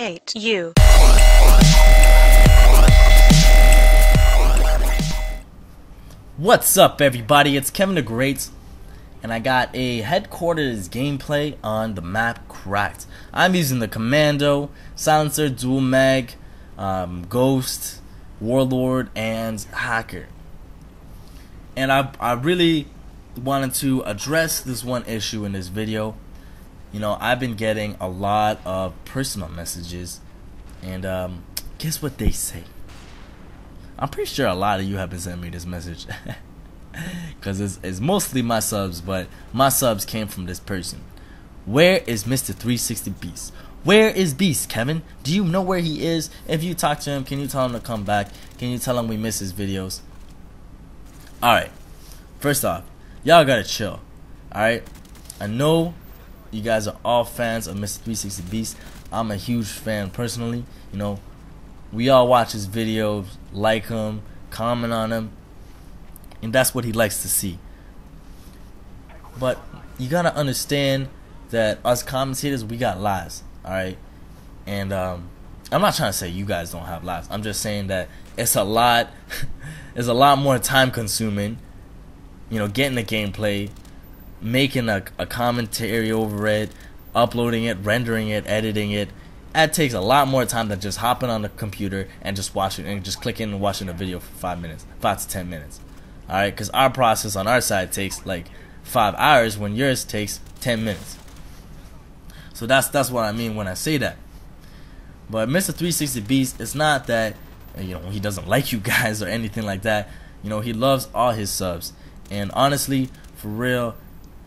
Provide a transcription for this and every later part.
hate you. What's up, everybody? It's Kevin the Great, and I got a headquarters gameplay on the map Cracked. I'm using the Commando, Silencer, Dual Mag, Ghost, Warlord, and Hacker. And I really wanted to address this one issue in this video. You know, I've been getting a lot of personal messages, and guess what they say? I'm pretty sure a lot of you have been sending me this message because it's mostly my subs, but my subs came from this person. Where is Mr360Beast? Where is Beast, Kevin? Do you know where he is? If you talk to him, can you tell him to come back? Can you tell him we miss his videos? Alright, first off, y'all gotta chill. Alright, I know you guys are all fans of Mr360Beast. I'm a huge fan personally. You know, we all watch his videos, like him, comment on him, and that's what he likes to see. But you gotta understand that us commentators, we got lives, alright? And I'm not trying to say you guys don't have lives. I'm just saying that it's a lot it's a lot more time consuming, you know, getting the gameplay, making a commentary over it, uploading it, rendering it, editing it. That takes a lot more time than just hopping on the computer and just watching and just clicking and watching a video for 5 to 10 minutes. Alright, because our process on our side takes like 5 hours when yours takes 10 minutes. So that's what I mean when I say that. But Mr360Beast, it's not that, you know, he doesn't like you guys or anything like that. You know, he loves all his subs. And honestly, for real,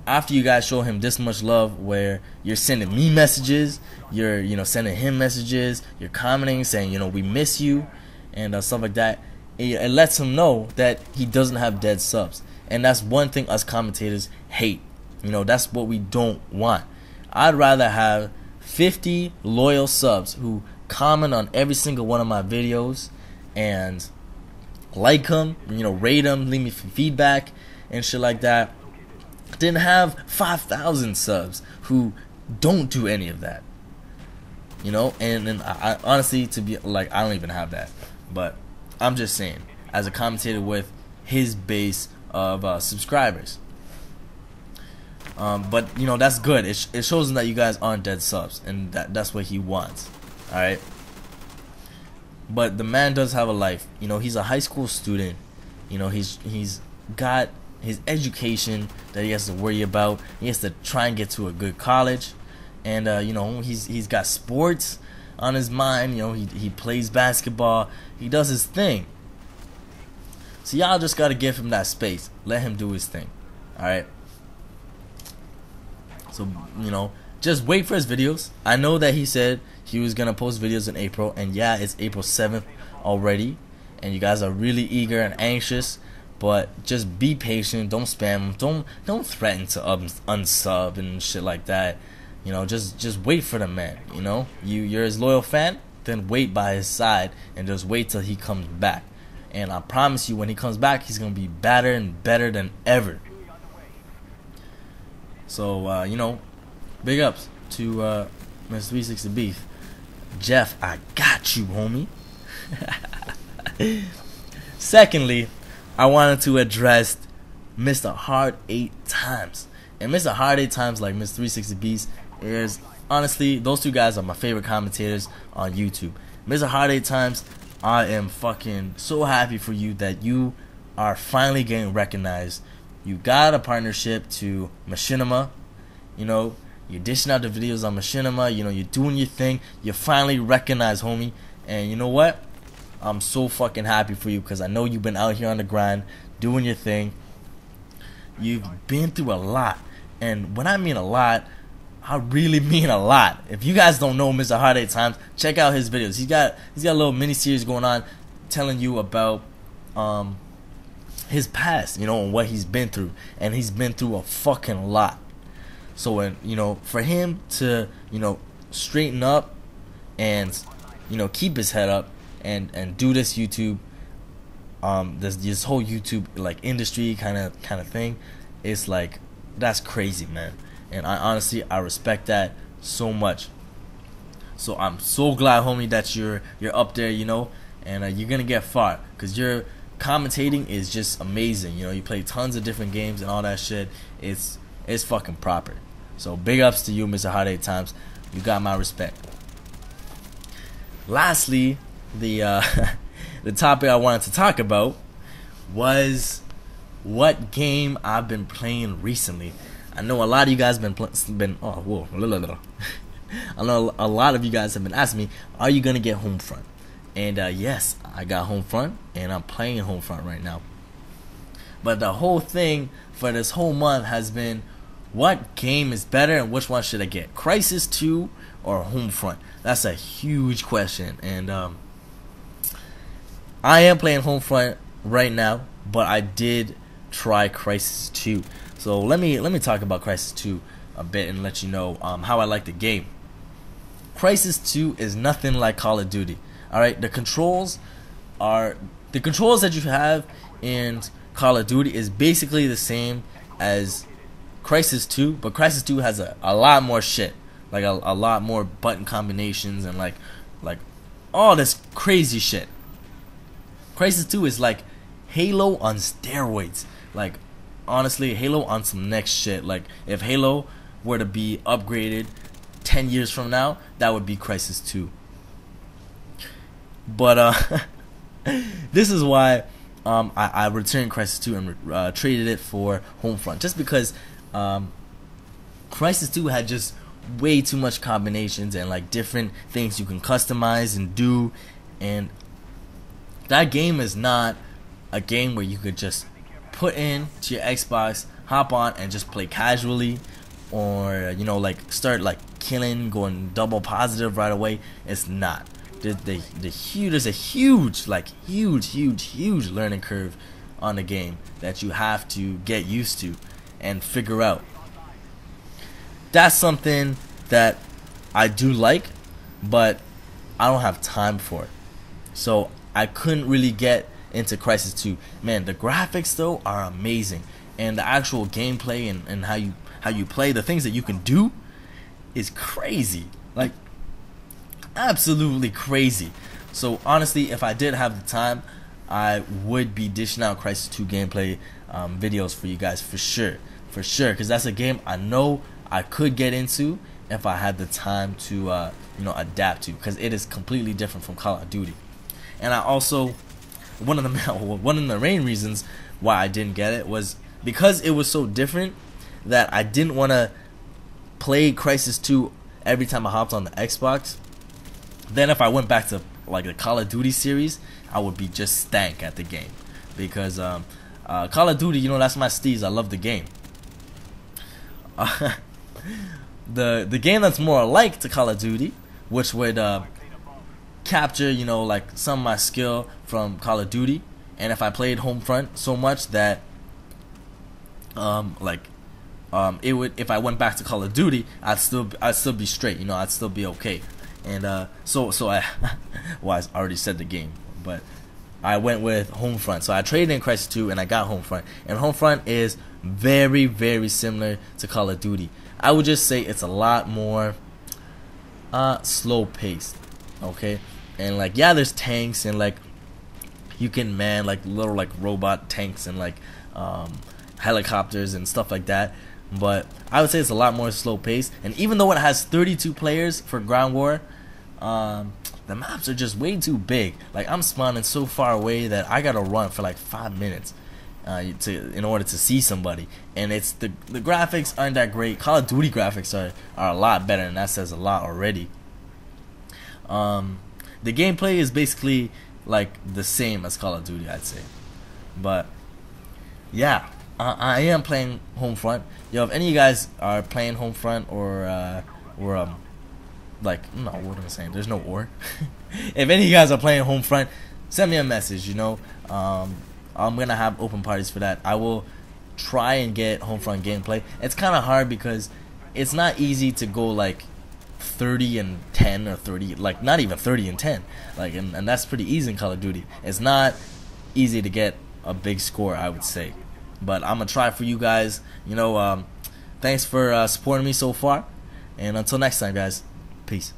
after you guys show him this much love, where you're sending me messages, you're, you know, sending him messages, you're commenting saying, you know, we miss you and stuff like that, it lets him know that he doesn't have dead subs. And that's one thing us commentators hate. You know, that's what we don't want. I'd rather have 50 loyal subs who comment on every single one of my videos and like them, you know, rate them, leave me feedback and shit like that, than have 5,000 subs who don't do any of that. You know, and I honestly, to be like, I don't even have that. But I'm just saying, as a commentator with his base of subscribers. But you know, that's good. It shows him that you guys aren't dead subs, and that's what he wants. All right. But the man does have a life. You know, he's a high school student. You know, he's got his education that he has to worry about. He has to try and get to a good college, and you know, he's got sports on his mind. You know, he plays basketball. He does his thing. So y'all just gotta give him that space. Let him do his thing. All right. So, you know, just wait for his videos. I know that he said he was gonna post videos in April, and yeah, it's April 7th already, and you guys are really eager and anxious. But just be patient. Don't spam him. Don't threaten to unsub and shit like that. You know, just wait for the man. You know, you're his loyal fan. Then wait by his side and just wait till he comes back. And I promise you, when he comes back, he's gonna be better and better than ever. So you know, big ups to Mr360Beast. Jeff, I got you, homie. Secondly, I wanted to address Mr. HARD8TIMES. And Mr. HARD8TIMES, like Mr360Beast, is honestly, those two guys are my favorite commentators on YouTube. Mr. HARD8TIMES, I am fucking so happy for you that you are finally getting recognized. You got a partnership to Machinima. You know, you're dishing out the videos on Machinima. You know, you're doing your thing. You're finally recognized, homie. And you know what? I'm so fucking happy for you, because I know you've been out here on the grind doing your thing. You've been through a lot, and when I mean a lot, I really mean a lot. If you guys don't know Mr. HARD8TIMES, check out his videos. He's got a little mini series going on telling you about his past, you know, and what he's been through, and he's been through a fucking lot. So when, you know, for him to, you know, straighten up and, you know, keep his head up and do this YouTube, this whole YouTube like industry kind of thing, it's like, that's crazy, man. And I honestly respect that so much. So I'm so glad, homie, that you're up there, you know, and you're gonna get far, cause your commentating is just amazing. You know, you play tons of different games and all that shit. It's fucking proper. So big ups to you, Mr. HARD8TIMES. You got my respect. Lastly, the the topic I wanted to talk about was what game I've been playing recently. I know a lot of you guys been I know a lot of you guys have been asking me, are you gonna get Homefront? And yes, I got Homefront, and I'm playing Homefront right now. But the whole thing for this whole month has been, what game is better and which one should I get? CRYSIS 2 or Homefront? That's a huge question, and I am playing Homefront right now, but I did try CRYSIS 2. So let me talk about CRYSIS 2 a bit and let you know how I like the game. CRYSIS 2 is nothing like Call of Duty. Alright, the controls that you have in Call of Duty is basically the same as CRYSIS 2, but CRYSIS 2 has a lot more shit, like a lot more button combinations and like all this crazy shit. CRYSIS 2 is like Halo on steroids. Like, honestly, Halo on some next shit. Like, if Halo were to be upgraded 10 years from now, that would be CRYSIS 2. But this is why I returned CRYSIS 2 and traded it for Homefront, just because CRYSIS 2 had just way too much combinations and like different things you can customize and do, and that game is not a game where you could just put in to your Xbox, hop on and just play casually, or you know, like start like killing, going double positive right away. It's not. There's a huge learning curve on the game that you have to get used to and figure out. That's something that I do like, but I don't have time for it. So I couldn't really get into CRYSIS 2. Man, the graphics though are amazing, and the actual gameplay and how you play, the things that you can do is crazy. Like, absolutely crazy. So honestly, if I did have the time, I would be dishing out CRYSIS 2 gameplay videos for you guys for sure, because that's a game I know I could get into if I had the time to you know, adapt to, because it is completely different from Call of Duty. And I also, one of the main reasons why I didn't get it was because it was so different that I didn't want to play CRYSIS 2 every time I hopped on the Xbox. Then if I went back to like the Call of Duty series, I would be just stank at the game, because Call of Duty, you know, that's my steez. I love the game. The game that's more alike to Call of Duty, which would capture, you know, like some of my skill from Call of Duty, and if I played Homefront so much that it would, if I went back to Call of Duty, I'd still be straight, you know, I'd still be okay. And so I well, I already said the game, but I went with Homefront. So I traded in CRYSIS 2 and I got Homefront, and Homefront is very, very similar to Call of Duty. I would just say it's a lot more slow paced, okay? And like, yeah, there's tanks, and like you can man like little like robot tanks and like helicopters and stuff like that, but I would say it's a lot more slow paced. And even though it has 32 players for ground war, the maps are just way too big. Like, I'm spawning so far away that I gotta run for like 5 minutes in order to see somebody, and it's the graphics aren't that great. Call of Duty graphics are a lot better, and that says a lot already. The gameplay is basically like the same as Call of Duty, I'd say. But yeah, I am playing Homefront. Yo, if any of you guys are playing Homefront or like, no, what am I saying? There's no or. If any of you guys are playing Homefront, send me a message, you know. I'm gonna have open parties for that. I will try and get Homefront gameplay. It's kind of hard because it's not easy to go like 30 and 10 or 30, like not even 30 and 10, like, and that's pretty easy in Call of Duty. It's not easy to get a big score, I would say, but I'm gonna try for you guys, you know. Thanks for supporting me so far, and until next time, guys, peace.